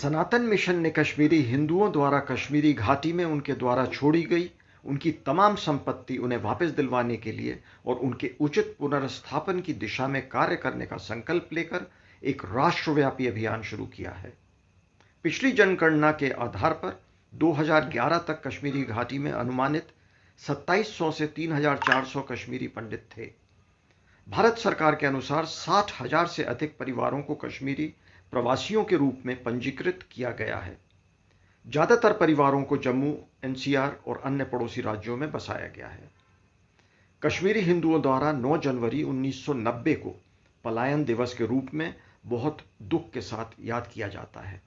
सनातन mission ने कश्मीरी हिंदुओं द्वारा कश्मीरी घाटी में उनके द्वारा छोड़ी गई उनकी तमाम संपत्ति उन्हें वापस दिलवाने के लिए और उनके उचित पुनर्स्थापन की दिशा में कार्य करने का संकल्प लेकर एक राष्ट्रव्यापी अभियान शुरू किया है। पिछली जनगणना के आधार पर 2011 तक कश्मीरी घाटी में अनुमानित 2700 से 3400 कश्मीरी पंडित थे। भारत सरकार के अनुसार 60,000 से अधिक परिवारों को कश्मीरी प्रवासियों के रूप में पंजीकृत किया गया है। ज्यादातर परिवारों को जम्मू, एनसीआर और अन्य पड़ोसी राज्यों में बसाया गया है। कश्मीरी हिंदुओं द्वारा 9 जनवरी 1990 को पलायन दिवस के रूप में बहुत दुख के साथ याद किया जाता है।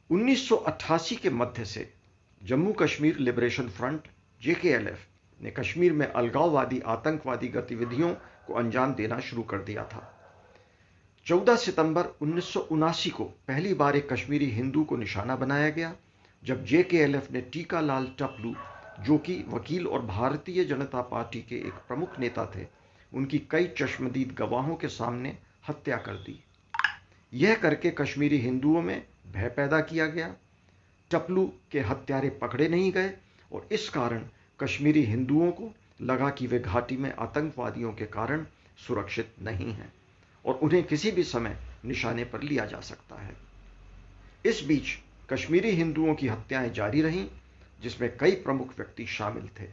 1988 के मध्य से Jammu Kashmir liberation front JKLF ने कश्मीर में अलगाववादी आतंकवादी गतिविधियों को अंजाम देना शुरू कर दिया था। 14 सितंबर 1979 को पहली बार एक कश्मीरी हिंदू को निशाना बनाया गया जब जेकेएलएफ ने टीका लाल टपलू, जो कि वकील और भारतीय जनता पार्टी के एक प्रमुख नेता थे, उनकी कई चश्मदीद गवाहों के सामने हत्या कर दी। यह करके कश्मीरी हिंदुओं में भय पैदा किया गया। टपलू के हत्यारे पकड़े नहीं गए और इस कारण कश्मीरी हिंदुओं को लगा कि वे घाटी में आतंकवादियों के कारण सुरक्षित नहीं हैं और उन्हें किसी भी समय निशाने पर लिया जा सकता है। इस बीच कश्मीरी हिंदुओं की हत्याएं जारी रहीं, जिसमें कई प्रमुख व्यक्ति शामिल थे।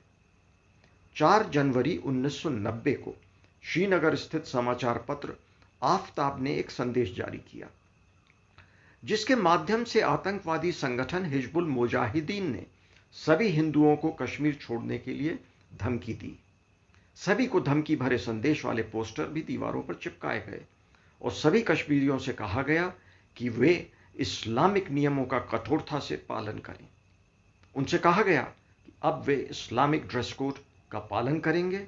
4 जनवरी 1990 को श्रीनगर स्थित समाचार पत्र आफताब ने एक संदेश जारी किया, जिसके माध्यम से आतंकवादी संगठन हिजबुल मुजाहिदीन ने सभी हिंदुओं को कश्मीर छोड़ने के लिए धमकी दी। सभी को धमकी भरे संदेश वाले पोस्टर भी दीवारों पर चिपकाए गए और सभी कश्मीरियों से कहा गया कि वे इस्लामिक नियमों का कठोरता से पालन करें। उनसे कहा गया कि अब वे इस्लामिक ड्रेस कोड का पालन करेंगे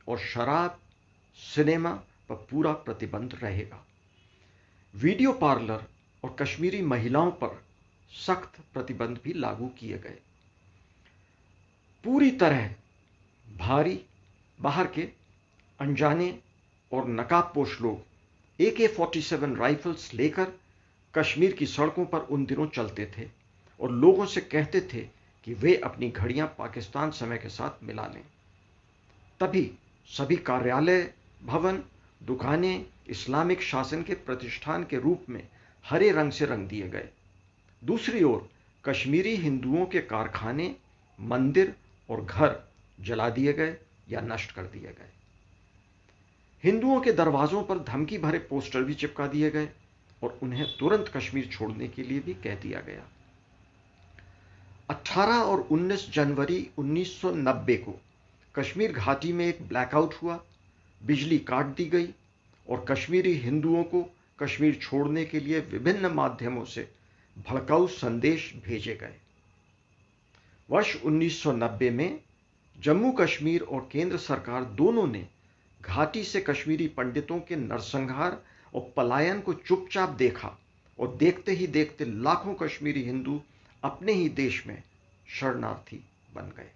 और शराब, सिनेमा पर पूरा प्रतिबंध रहेगा। वीडियो पार्लर और कश्मीरी महिलाओं पर सख्त प्रतिबंध भी लागू किए गए। पूरी तरह बाहर के अनजाने और नकाबपोश लोग AK-47 राइफल्स लेकर कश्मीर की सड़कों पर उन दिनों चलते थे और लोगों से कहते थे कि वे अपनी घड़ियां पाकिस्तान समय के साथ मिला लें। तभी सभी कार्यालय, भवन, दुकानें इस्लामिक शासन के प्रतिष्ठान के रूप में हरे रंग से रंग दिए गए। दूसरी ओर कश्मीरी हिंदुओं के कारखाने, मंदिर और घर जला दिए गए या नष्ट कर दिए गए। हिंदुओं के दरवाजों पर धमकी भरे पोस्टर भी चिपका दिए गए और उन्हें तुरंत कश्मीर छोड़ने के लिए भी कह दिया गया। 18 और 19 जनवरी 1990 को कश्मीर घाटी में एक ब्लैकआउट हुआ, बिजली काट दी गई और कश्मीरी हिंदुओं को कश्मीर छोड़ने के लिए विभिन्न माध्यमों से भड़काऊ संदेश भेजे गए। वर्ष 1990 में जम्मू कश्मीर और केंद्र सरकार दोनों ने घाटी से कश्मीरी पंडितों के नरसंहार और पलायन को चुपचाप देखा और देखते ही देखते लाखों कश्मीरी हिंदू अपने ही देश में शरणार्थी बन गए।